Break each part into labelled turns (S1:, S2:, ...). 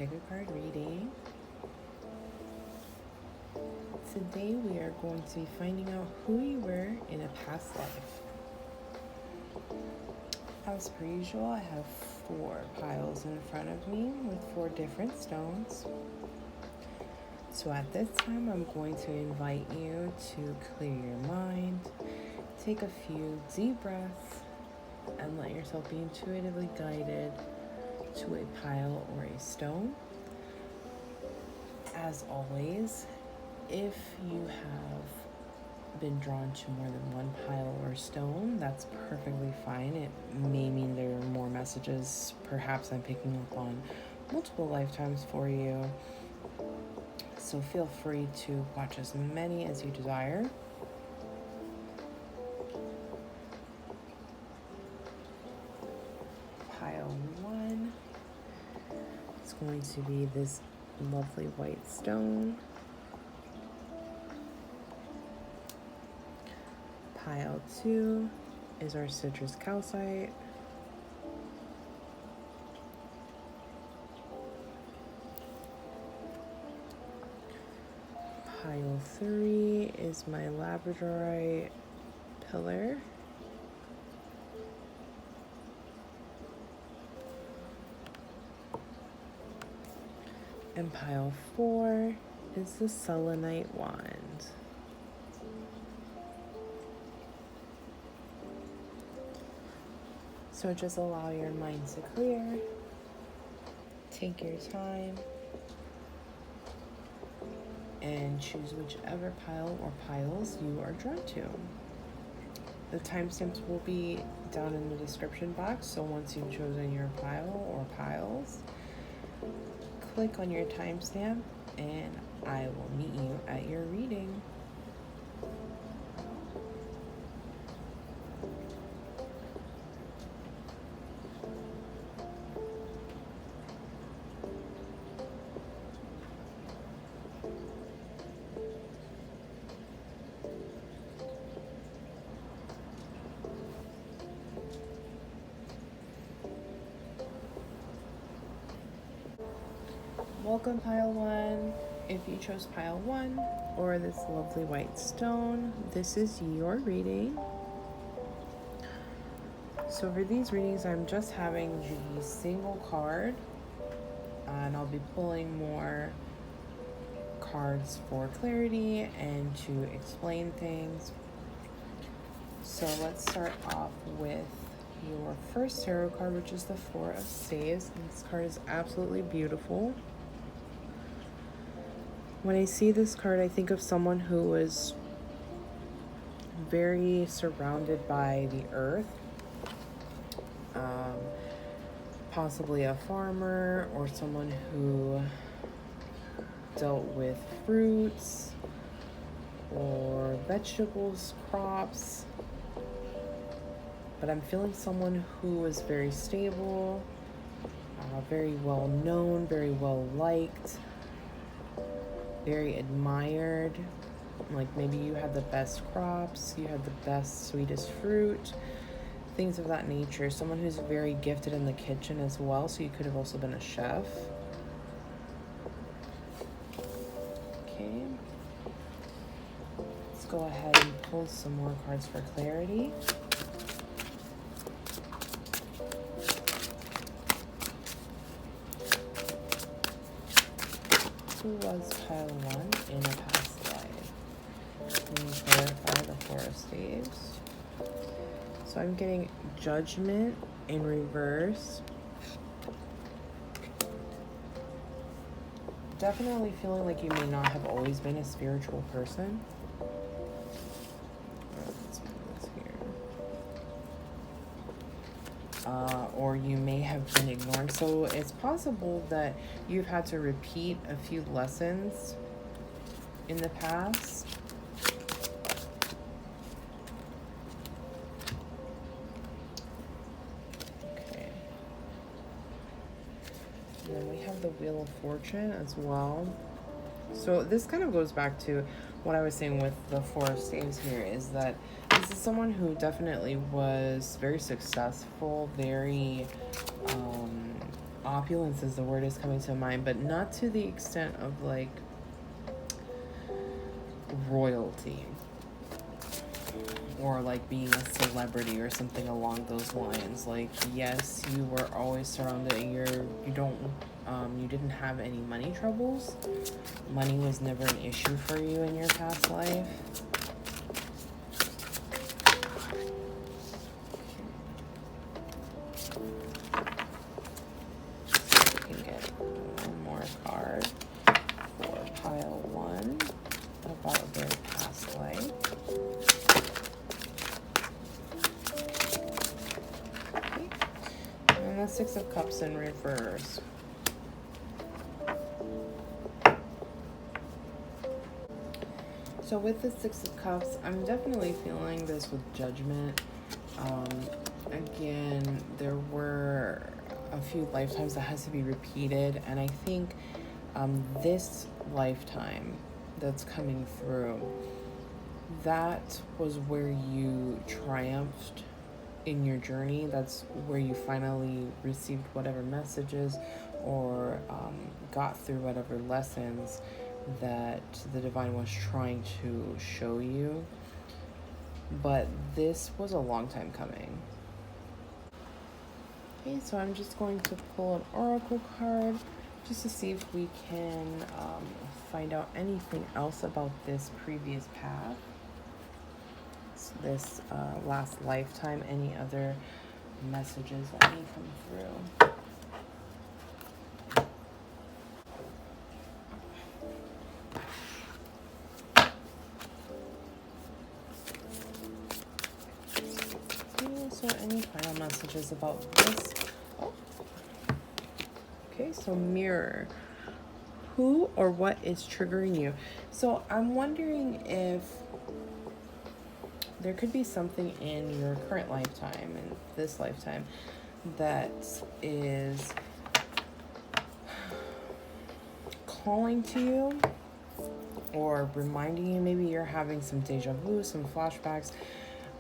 S1: Pick a Card reading. Today we are going to be finding out who you were in a past life. As per usual, I have 4 piles in front of me with 4 different stones. So at this time, I'm going to invite you to clear your mind, take a few deep breaths, and let yourself be intuitively guided to a pile or a stone. As always, if you have been drawn to more than one pile or stone, that's perfectly fine. It may mean there are more messages. Perhaps I'm picking up on multiple lifetimes for you. So feel free to watch as many as you desire. Pile 1 is going to be this lovely white stone. Pile 2 is our citrus calcite. Pile 3 is my labradorite pillar. And pile 4 is the selenite wand. So just allow your mind to clear. Take your time and choose whichever pile or piles you are drawn to. The timestamps will be down in the description box, so once you've chosen your pile or piles, click on your timestamp and I will meet you at your reading. Welcome, pile 1. If you chose pile 1 or this lovely white stone, this is your reading. So for these readings, I'm just having the single card, and I'll be pulling more cards for clarity and to explain things. So let's start off with your first tarot card, which is the 4 of Staves. And this card is absolutely beautiful. When I see this card, I think of someone who was very surrounded by the earth, possibly a farmer or someone who dealt with fruits or vegetables, crops. But I'm feeling someone who was very stable, very well known, very well liked, very admired. Like maybe you had the best crops, you had the best, sweetest fruit, things of that nature. Someone who's very gifted in the kitchen as well, so you could have also been a chef. Okay. Let's go ahead and pull some more cards for clarity. Who was pile 1 in a past life? Can you clarify the 4 of Staves? So I'm getting Judgment in reverse. Definitely feeling like you may not have always been a spiritual person. Let's move this here. Or you may have been ignored. So it's possible that you've had to repeat a few lessons in the past. Okay. And then we have the Wheel of Fortune as well. So this kind of goes back to what I was saying with the 4 of Staves here, is that this is someone who definitely was very successful, very opulence is the word is coming to mind, but not to the extent of like royalty or like being a celebrity or something along those lines. Like, yes, you were always surrounded, you didn't have any money troubles. Money was never an issue for you in your past life. You can get one more card for pile 1 about their past life. Okay. And the 6 of Cups in reverse. So with the 6 of Cups, I'm definitely feeling this with judgment. Again, there were a few lifetimes that has to be repeated, and I think this lifetime that's coming through, that was where you triumphed in your journey. That's where you finally received whatever messages or got through whatever lessons that the divine was trying to show you. But this was a long time coming. Okay, so I'm just going to pull an oracle card just to see if we can find out anything else about this previous path, this last lifetime, any other messages that may come through. So any final messages about this? Oh. Okay, so mirror. Who or what is triggering you? So I'm wondering if there could be something in your current lifetime, in this lifetime, that is calling to you or reminding you. Maybe you're having some deja vu, some flashbacks,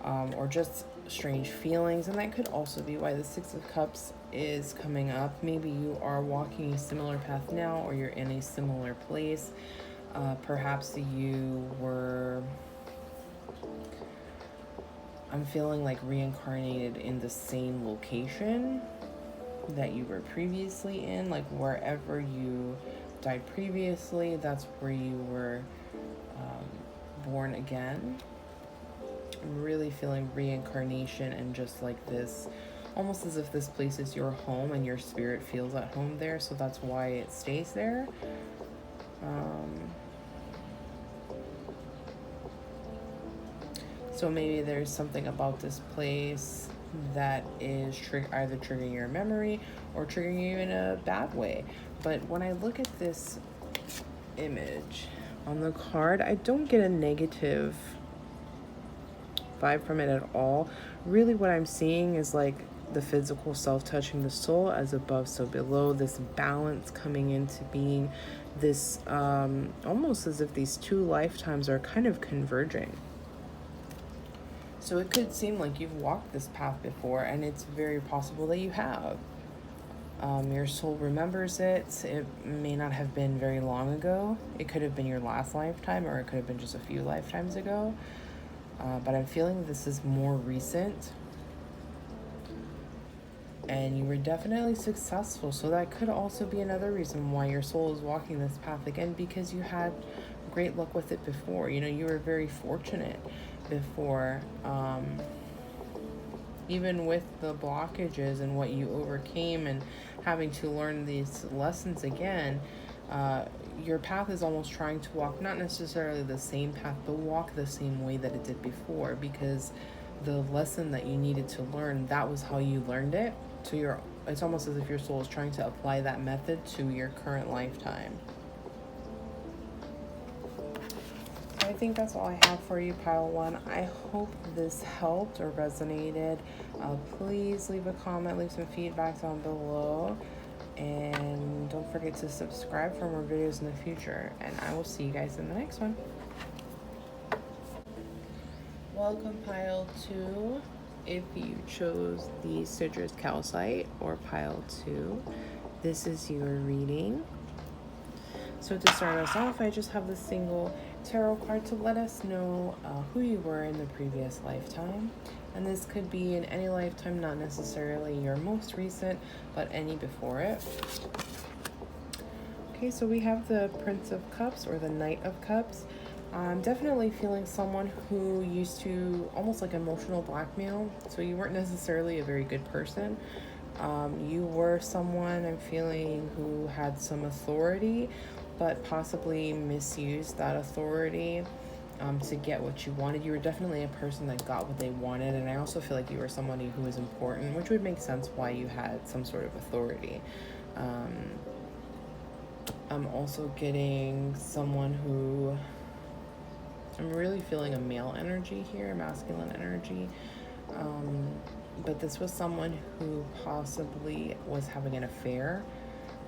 S1: or just strange feelings, and that could also be why the 6 of Cups is coming up. Maybe you are walking a similar path now, or you're in a similar place. Perhaps you were, I'm feeling like reincarnated in the same location that you were previously in, like wherever you died previously, that's where you were born again. I'm really feeling reincarnation and just like this, almost as if this place is your home and your spirit feels at home there, so that's why it stays there. So maybe there's something about this place that is either triggering your memory or triggering you in a bad way. But when I look at this image on the card, I don't get a negative vibe from it at all. Really what I'm seeing is like the physical self touching the soul, as above so below, this balance coming into being, this almost as if these two lifetimes are kind of converging. So it could seem like you've walked this path before, and it's very possible that you have. Your soul remembers it. It may not have been very long ago. It could have been your last lifetime, or it could have been just a few lifetimes ago. But I'm feeling this is more recent. And you were definitely successful. So that could also be another reason why your soul is walking this path again, because you had great luck with it before. You know, you were very fortunate before. Even with the blockages and what you overcame and having to learn these lessons again, your path is almost trying to walk not necessarily the same path, but walk the same way that it did before, because the lesson that you needed to learn, that was how you learned it. So it's almost as if your soul is trying to apply that method to your current lifetime. So I think that's all I have for you, pile 1. I hope this helped or resonated. Please leave a comment, leave some feedback down below. And don't forget to subscribe for more videos in the future. And I will see you guys in the next one. Welcome, pile 2. If you chose the citrus calcite or pile 2, this is your reading. So to start us off, I just have the single tarot card to let us know who you were in the previous lifetime. And this could be in any lifetime, not necessarily your most recent, but any before it. Okay, so we have the Prince of Cups or the Knight of Cups. I'm definitely feeling someone who used to almost like emotional blackmail. So you weren't necessarily a very good person. You were someone I'm feeling who had some authority, but possibly misused that authority to get what you wanted. You were definitely a person that got what they wanted, and I also feel like you were somebody who was important, which would make sense why you had some sort of authority. I'm also getting someone who, I'm really feeling a male energy here, masculine energy. But this was someone who possibly was having an affair.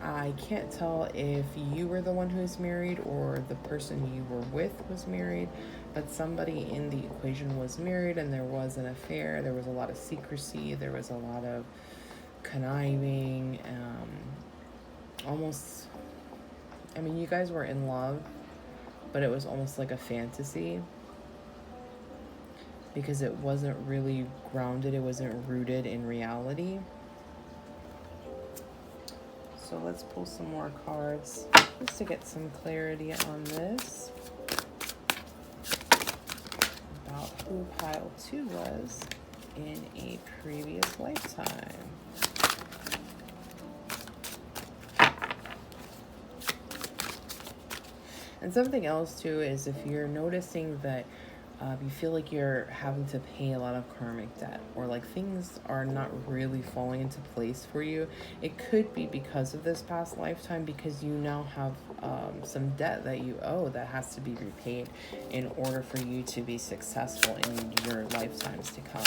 S1: I can't tell if you were the one who's married or the person you were with was married, but somebody in the equation was married and there was an affair. There was a lot of secrecy. There was a lot of conniving. Almost, I mean, you guys were in love, but it was almost like a fantasy because it wasn't really grounded. It wasn't rooted in reality. So let's pull some more cards just to get some clarity on this about who pile 2 was in a previous lifetime. And something else too is if you're noticing that you feel like you're having to pay a lot of karmic debt, or like things are not really falling into place for you, it could be because of this past lifetime, because you now have some debt that you owe that has to be repaid in order for you to be successful in your lifetimes to come.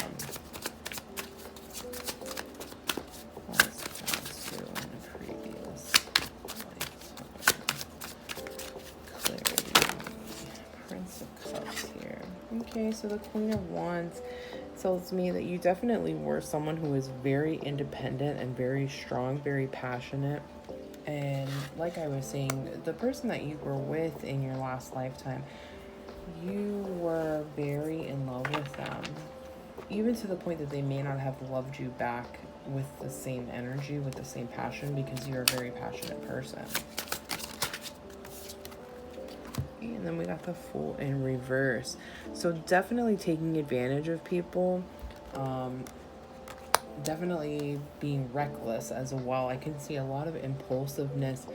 S1: Okay, so the Queen of Wands tells me that you definitely were someone who was very independent and very strong, very passionate. And like I was saying, the person that you were with in your last lifetime, you were very in love with them, even to the point that they may not have loved you back with the same energy, with the same passion, because you're a very passionate person. And then we got the Fool in reverse. So definitely taking advantage of people. Definitely being reckless as well. I can see a lot of impulsiveness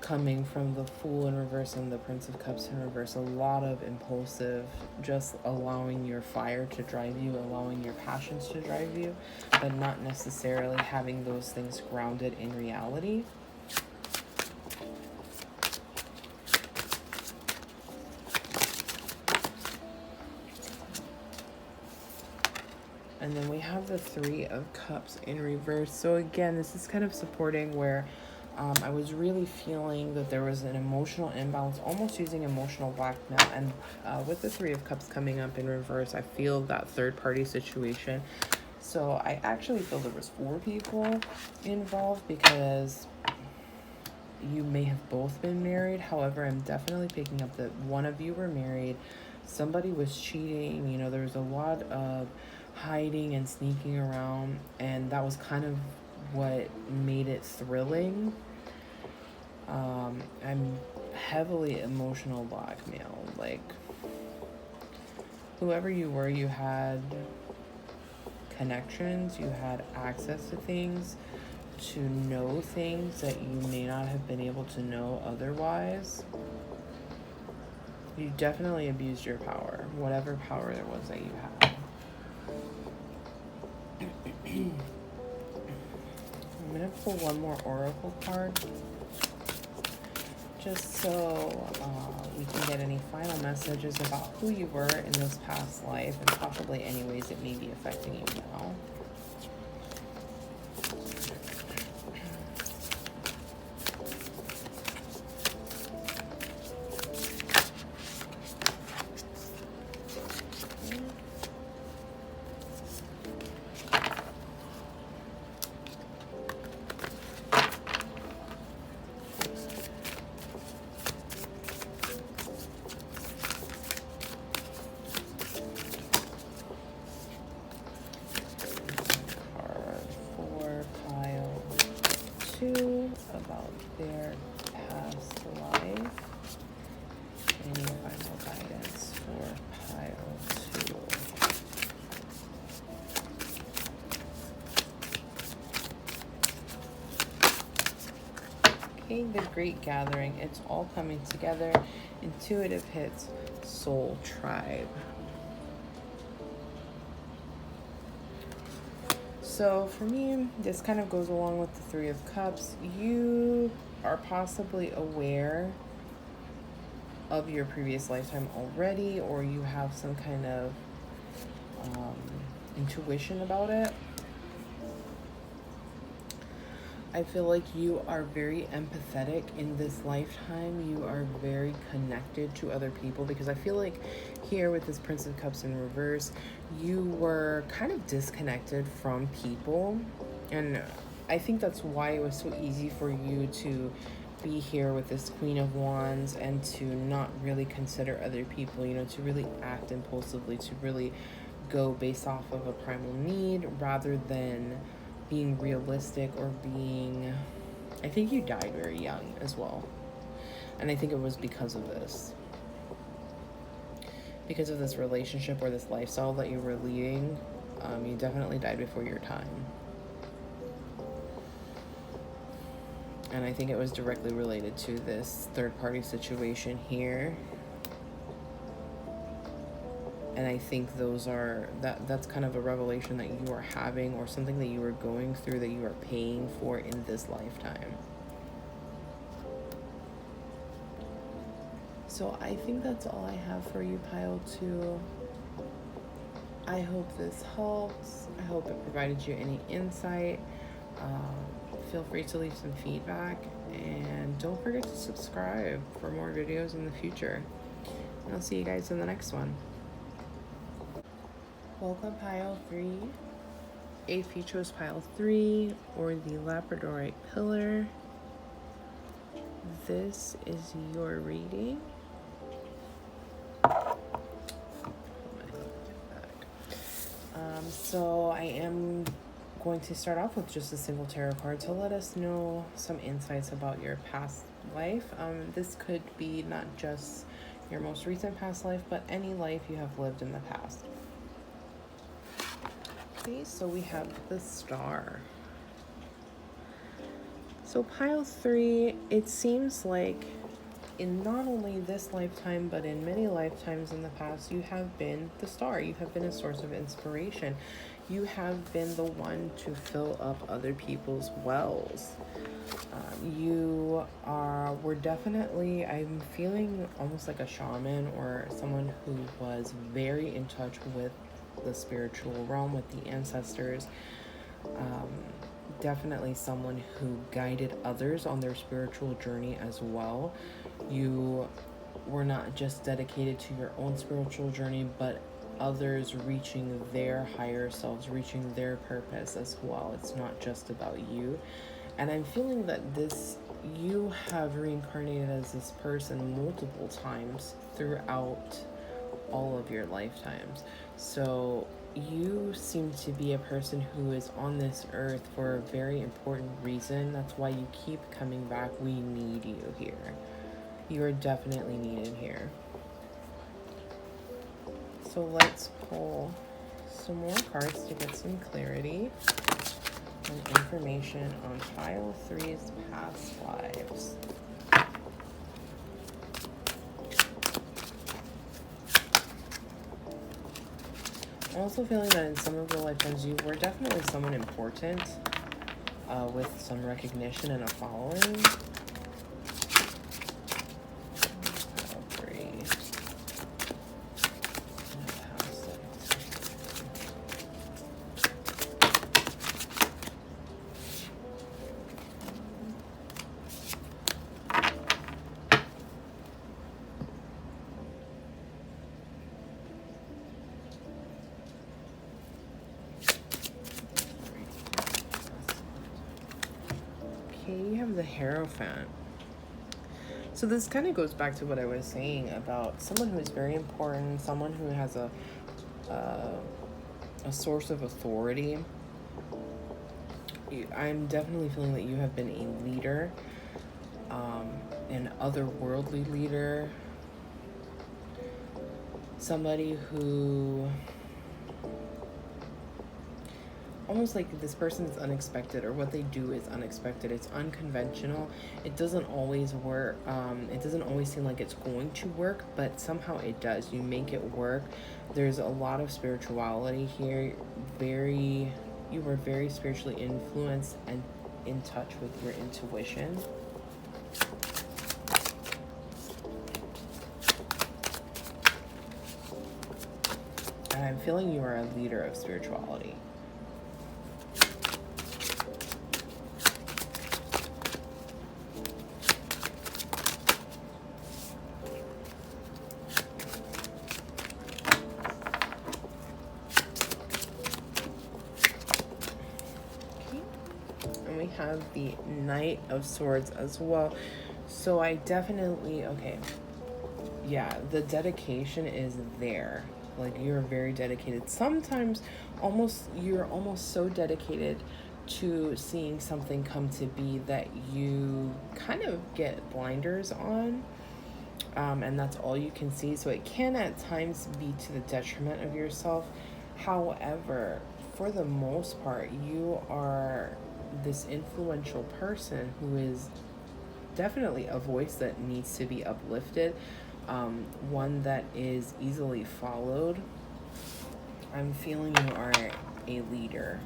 S1: coming from the Fool in reverse and the Prince of Cups in reverse. A lot of impulsive, just allowing your fire to drive you, allowing your passions to drive you, but not necessarily having those things grounded in reality. And then we have the Three of Cups in reverse. So again, this is kind of supporting where I was really feeling that there was an emotional imbalance, almost using emotional blackmail. And with the Three of Cups coming up in reverse, I feel that third-party situation. So I actually feel there was 4 people involved, because you may have both been married. However, I'm definitely picking up that one of you were married. Somebody was cheating. You know, there was a lot of hiding and sneaking around, and that was kind of what made it thrilling. I'm heavily emotional blackmail. Like, whoever you were, you had connections, you had access to things, to know things that you may not have been able to know otherwise. You definitely abused your power, whatever power there was that you had. I'm going to pull one more oracle card, just so we can get any final messages about who you were in this past life, and possibly any ways it may be affecting you now. about their past life. Any final guidance for pile 2? Okay, the Great Gathering. It's all coming together. Intuitive hits, Soul Tribe. So for me, this kind of goes along with the Three of Cups. You are possibly aware of your previous lifetime already, or you have some kind of intuition about it. I feel like you are very empathetic in this lifetime. You are very connected to other people, because I feel like here with this Prince of Cups in reverse, you were kind of disconnected from people. And I think that's why it was so easy for you to be here with this Queen of Wands and to not really consider other people, you know, to really act impulsively, to really go based off of a primal need rather than being realistic or being... I think you died very young as well. And I think it was because of this. Because of this relationship or this lifestyle that you were leading, you definitely died before your time. And I think it was directly related to this third-party situation here. And I think that's kind of a revelation that you are having, or something that you are going through that you are paying for in this lifetime. So I think that's all I have for you, pile 2. I hope this helps. I hope it provided you any insight. Feel free to leave some feedback, and don't forget to subscribe for more videos in the future. And I'll see you guys in the next one. Welcome, pile 3. If you chose pile 3 or the Labradorite pillar, this is your reading. So I am going to start off with just a single tarot card to let us know some insights about your past life. This could be not just your most recent past life, but any life you have lived in the past. Okay, so we have the Star. So pile 3, it seems like in not only this lifetime, but in many lifetimes in the past, you have been the Star. You have been a source of inspiration. You have been the one to fill up other people's wells. We're definitely, I'm feeling almost like a shaman, or someone who was very in touch with the spiritual realm, with the ancestors. Definitely someone who guided others on their spiritual journey as well. You were not just dedicated to your own spiritual journey, but others reaching their higher selves, reaching their purpose as well. It's not just about you. And I'm feeling that you have reincarnated as this person multiple times throughout all of your lifetimes. So you seem to be a person who is on this earth for a very important reason. That's why you keep coming back. We need you here. You are definitely needed here. So let's pull some more cards to get some clarity and information on pile 3's past lives. I'm also feeling that in some of your lifetimes, you were definitely someone important with some recognition and a following. You have the Hierophant. So this kind of goes back to what I was saying about someone who is very important, someone who has a source of authority. I'm definitely feeling that you have been a leader. an otherworldly leader, somebody who almost like this person is unexpected, or what they do is unexpected. It's unconventional. It doesn't always work. It doesn't always seem like it's going to work, but somehow it does. You make it work. There's a lot of spirituality here. You were very spiritually influenced and in touch with your intuition. And I'm feeling you are a leader of spirituality. We have the Knight of Swords as well. So I definitely, yeah, the dedication is there. Like, you're very dedicated. Sometimes you're almost so dedicated to seeing something come to be that you kind of get blinders on, and that's all you can see. So it can at times be to the detriment of yourself. However, for the most part, you are this influential person who is definitely a voice that needs to be uplifted, one that is easily followed. I'm feeling you are a leader,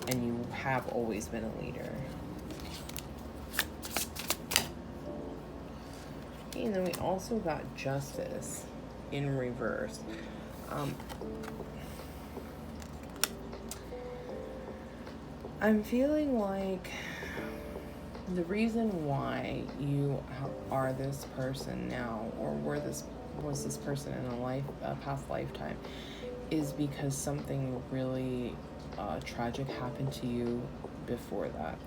S1: and you have always been a leader. And then we also got Justice in reverse. I'm feeling like the reason why you are this person now, or was this person in a past lifetime, is because something really tragic happened to you before that.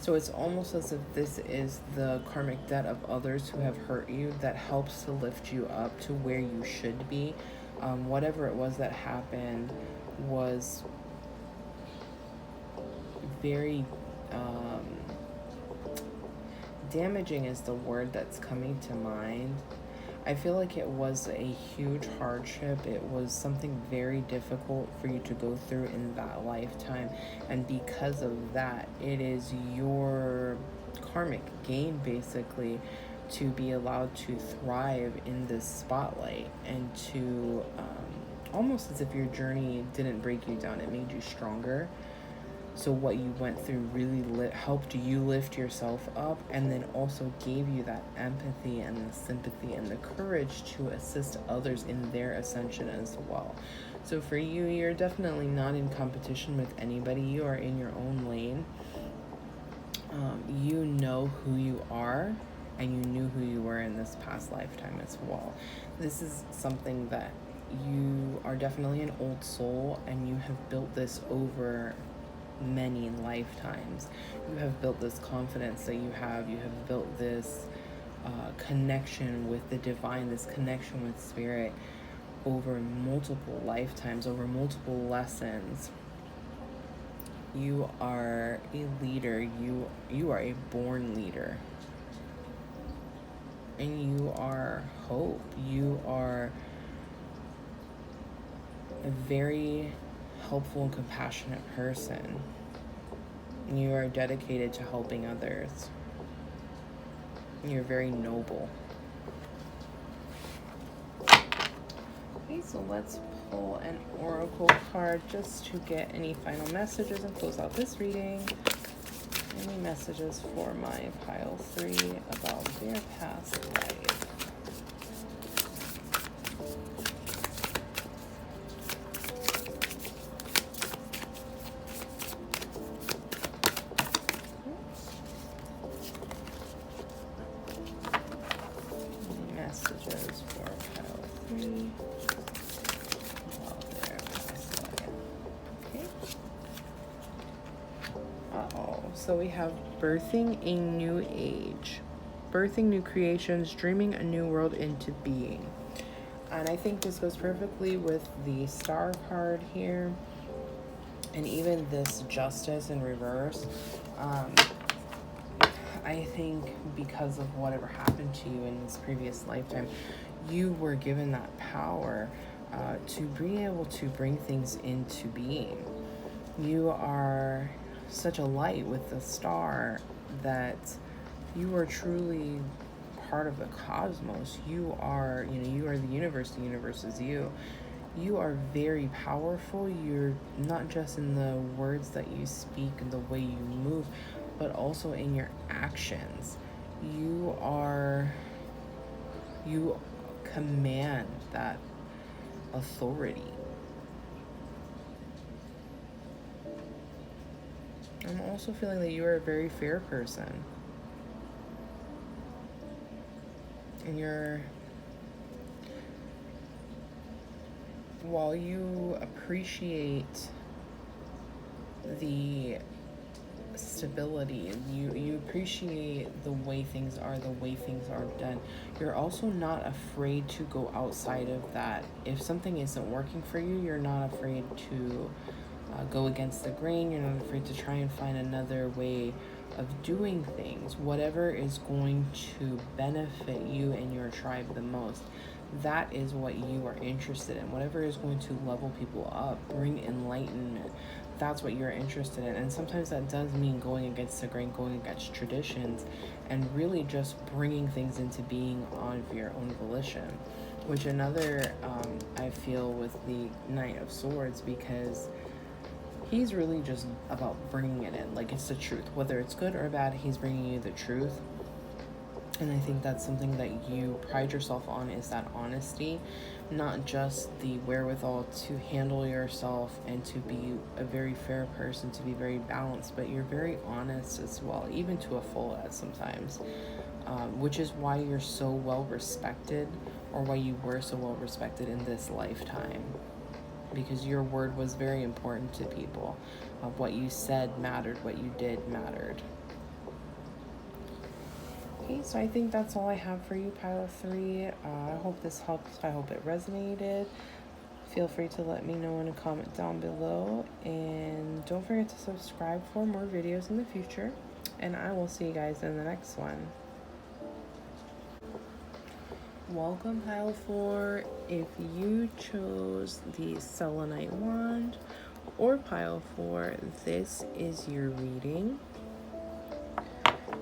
S1: So it's almost as if this is the karmic debt of others who have hurt you that helps to lift you up to where you should be. Whatever it was that happened was very damaging is the word that's coming to mind. I feel like it was a huge hardship. It was something very difficult for you to go through in that lifetime, and because of that, it is your karmic gain basically to be allowed to thrive in this spotlight, and to almost as if your journey didn't break you down, it made you stronger. So what you went through really helped you lift yourself up, and then also gave you that empathy and the sympathy and the courage to assist others in their ascension as well. So for you, you're definitely not in competition with anybody. You are in your own lane. You know who you are, and you knew who you were in this past lifetime as well. This is something that you are definitely an old soul, and you have built this over many lifetimes. You have built this confidence that you have built this connection with the divine, this connection with spirit over multiple lifetimes, over multiple lessons. You are a leader. You are a born leader, and you are hope. You are a very helpful and compassionate person. You are dedicated to helping others. You're very noble. Okay, so let's pull an oracle card just to get any final messages and close out this reading. Any messages for my pile 3 about their past life? Messages for pile 3 about their past life. Okay. So we have birthing a new age, birthing new creations, dreaming a new world into being. And I think this goes perfectly with the star card here, and even this justice in reverse. I think because of whatever happened to you in this previous lifetime, you were given that power to be able to bring things into being. You are such a light with the star that you are truly part of the cosmos. You are the universe. The universe is you. You are very powerful. You're not just in the words that you speak and the way you move, but also in your actions. You command that authority. I'm also feeling that you are a very fair person. And while you appreciate the stability, you appreciate the way things are done, you're also not afraid to go outside of that. If something isn't working for you, you're not afraid to go against the grain. You're not afraid to try and find another way of doing things, whatever is going to benefit you and your tribe the most. That is what you are interested in. Whatever is going to level people up, bring enlightenment, that's what you're interested in. And sometimes that does mean going against the grain, going against traditions, and really just bringing things into being on your own volition. Which another, I feel with the Knight of Swords, because he's really just about bringing it in. Like, it's the truth. Whether it's good or bad, he's bringing you the truth. And I think that's something that you pride yourself on, is that honesty, not just the wherewithal to handle yourself and to be a very fair person, to be very balanced, but you're very honest as well, even to a fault at sometimes, which is why you're so well respected, or why you were so well respected in this lifetime, because your word was very important to people. What you said mattered, what you did mattered. Okay, so I think that's all I have for you, Pile 3. I hope this helped. I hope it resonated. Feel free to let me know in a comment down below. And don't forget to subscribe for more videos in the future. And I will see you guys in the next one. Welcome, Pile 4. If you chose the Selenite wand or Pile 4, this is your reading.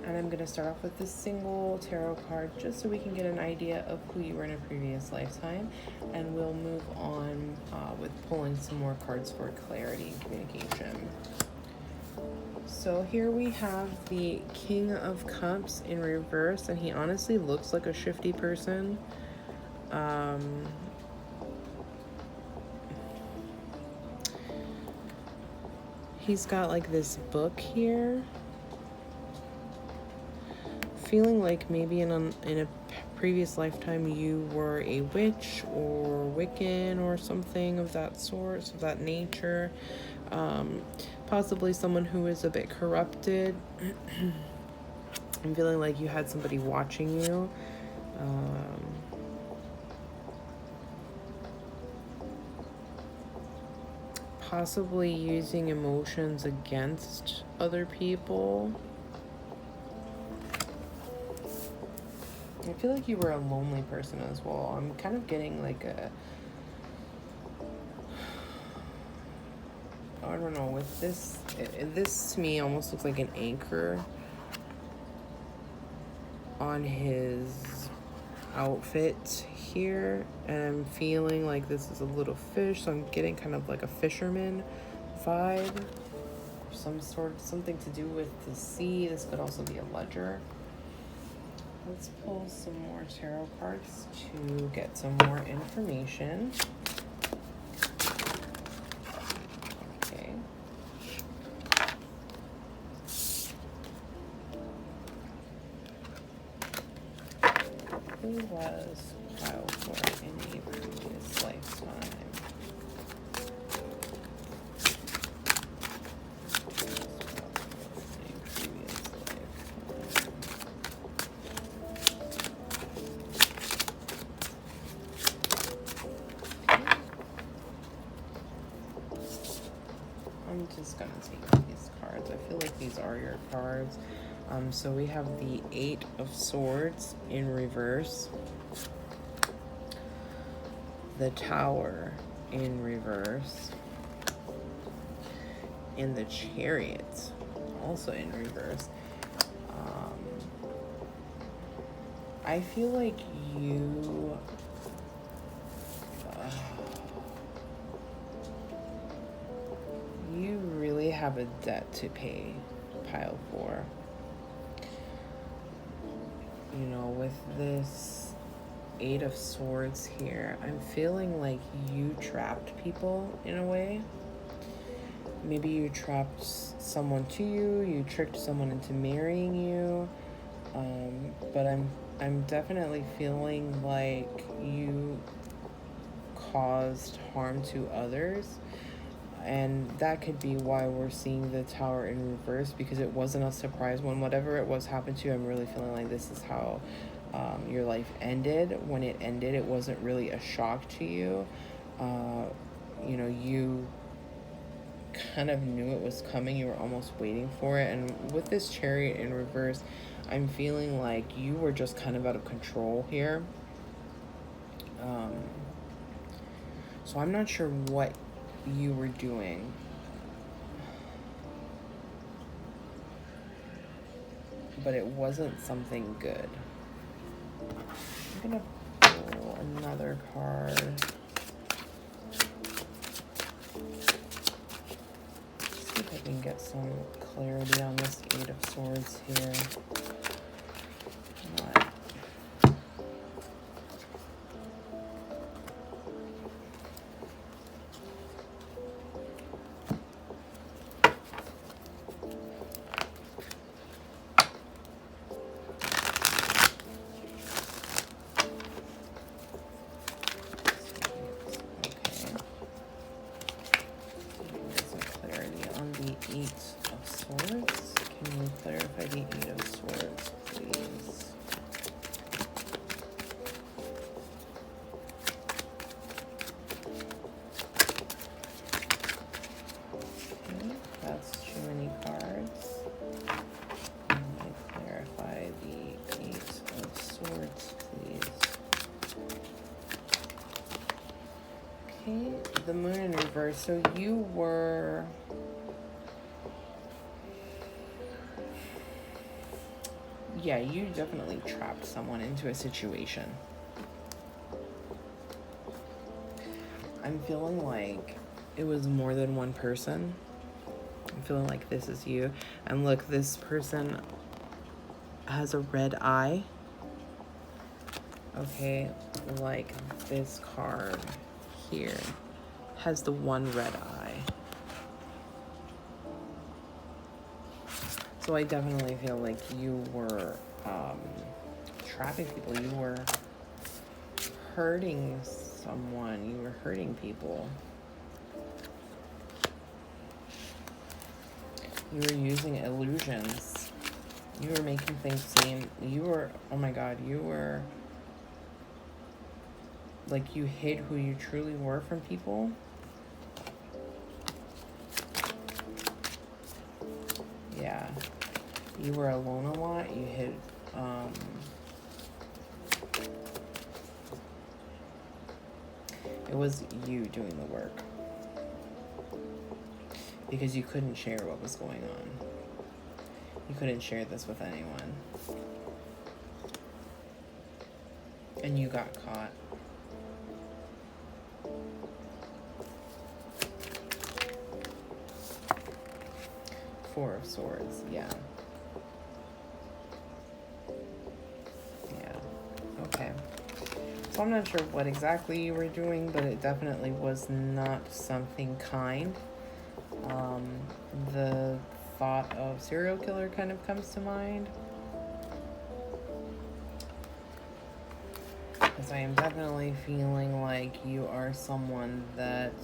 S1: And I'm going to start off with this single tarot card just so we can get an idea of who you were in a previous lifetime. And we'll move on with pulling some more cards for clarity and communication. So here we have the King of Cups in reverse, and he honestly looks like a shifty person. He's got like this book here. Feeling like maybe in a previous lifetime you were a witch or Wiccan or something of that sort, of that nature. Possibly someone who is a bit corrupted. I'm feeling like you had somebody watching you. Possibly using emotions against other people. I feel like you were a lonely person as well. I'm kind of getting like I don't know, with this, this to me almost looks like an anchor on his outfit here. And I'm feeling like this is a little fish, so I'm getting kind of like a fisherman vibe. Something to do with the sea. This could also be a ledger. Let's pull some more tarot cards to get some more information. Okay. Who was Pile 4 in a previous lifetime? I'm just gonna take these cards. I feel like these are your cards. So we have the Eight of Swords in reverse, the Tower in reverse, and the Chariot also in reverse. I feel like you you really have a debt to pay, pile 4. You know, with this Eight of Swords here, I'm feeling like you trapped people in a way. Maybe you trapped someone to you, you tricked someone into marrying you, but I'm definitely feeling like you caused harm to others, and that could be why we're seeing the Tower in reverse, because it wasn't a surprise when whatever it was happened to you. I'm really feeling like this is how your life ended. When it ended, it wasn't really a shock to you. You know, you kind of knew it was coming. You were almost waiting for it. And with this Chariot in reverse, I'm feeling like you were just kind of out of control here. So I'm not sure what you were doing. But it wasn't something good. I'm gonna pull another card. See if I can get some clarity on this Eight of Swords here. Eight of Swords. Can you clarify the Eight of Swords, please? Okay, that's too many cards. Can you clarify the Eight of Swords, please? Okay, the Moon in reverse. So you were... Yeah, you definitely trapped someone into a situation. I'm feeling like it was more than one person. I'm feeling like this is you. And look, this person has a red eye. Okay, like this card here has the one red eye. So I definitely feel like you were trapping people. You were hurting someone. You were hurting people. You were using illusions. You were making things seem... You were... Oh my God. You were... Like, you hid who you truly were from people. Yeah. You were alone a lot. You hid, it was you doing the work. Because you couldn't share what was going on. You couldn't share this with anyone. And you got caught. Four of Swords, yeah. Okay. So I'm not sure what exactly you were doing, but it definitely was not something kind. The thought of serial killer kind of comes to mind. Because I am definitely feeling like you are someone that,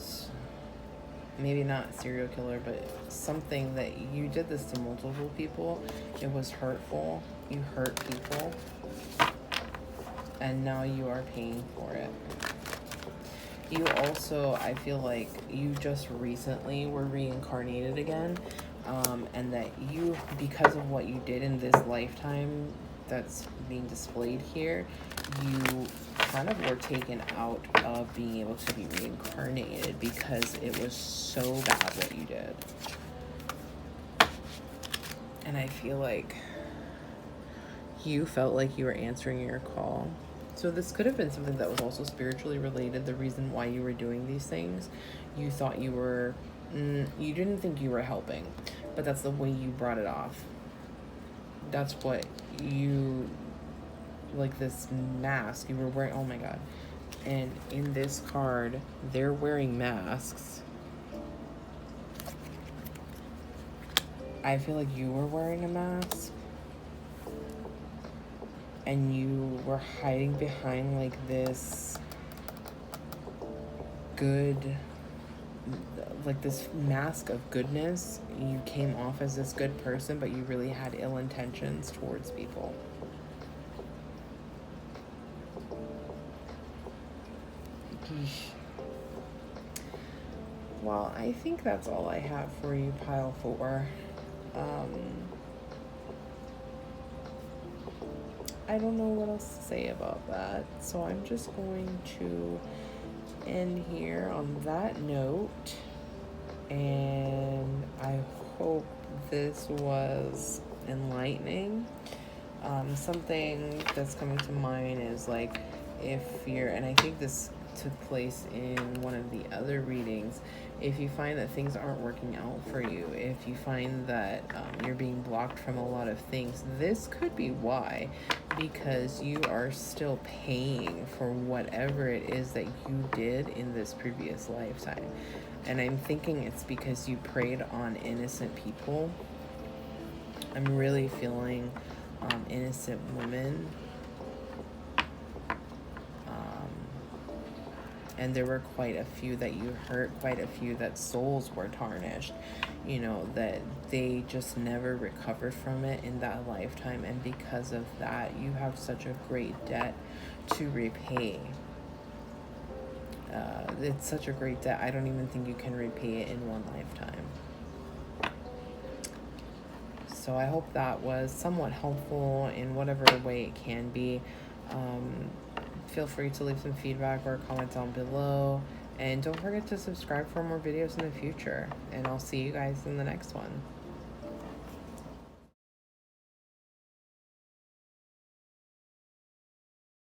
S1: maybe not serial killer, but something that you did this to multiple people. It was hurtful. You hurt people. And now you are paying for it. You also, I feel like you just recently were reincarnated again. and that you, because of what you did in this lifetime that's being displayed here, you kind of were taken out of being able to be reincarnated because it was so bad what you did. And I feel like you felt like you were answering your call. So this could have been something that was also spiritually related. The reason why you were doing these things, you thought you were, you didn't think you were helping, but that's the way you brought it off. That's what you, like this mask you were wearing. Oh my God. And in this card, they're wearing masks. I feel like you were wearing a mask. And you were hiding behind like this good, like this mask of goodness. You came off as this good person, but you really had ill intentions towards people. Well, I think that's all I have for you, Pile 4. I don't know what else to say about that, so I'm just going to end here on that note, and I hope this was enlightening. Something that's coming to mind is like, if you're, and I think this took place in one of the other readings, if you find that things aren't working out for you, if you find that you're being blocked from a lot of things, this could be why, because you are still paying for whatever it is that you did in this previous lifetime. And I'm thinking it's because you preyed on innocent people. I'm really feeling innocent women. And there were quite a few that you hurt, quite a few that souls were tarnished, you know, that they just never recovered from it in that lifetime. And because of that, you have such a great debt to repay. It's such a great debt. I don't even think you can repay it in one lifetime. So I hope that was somewhat helpful in whatever way it can be. Feel free to leave some feedback or comment down below. And don't forget to subscribe for more videos in the future. And I'll see you guys in the next one.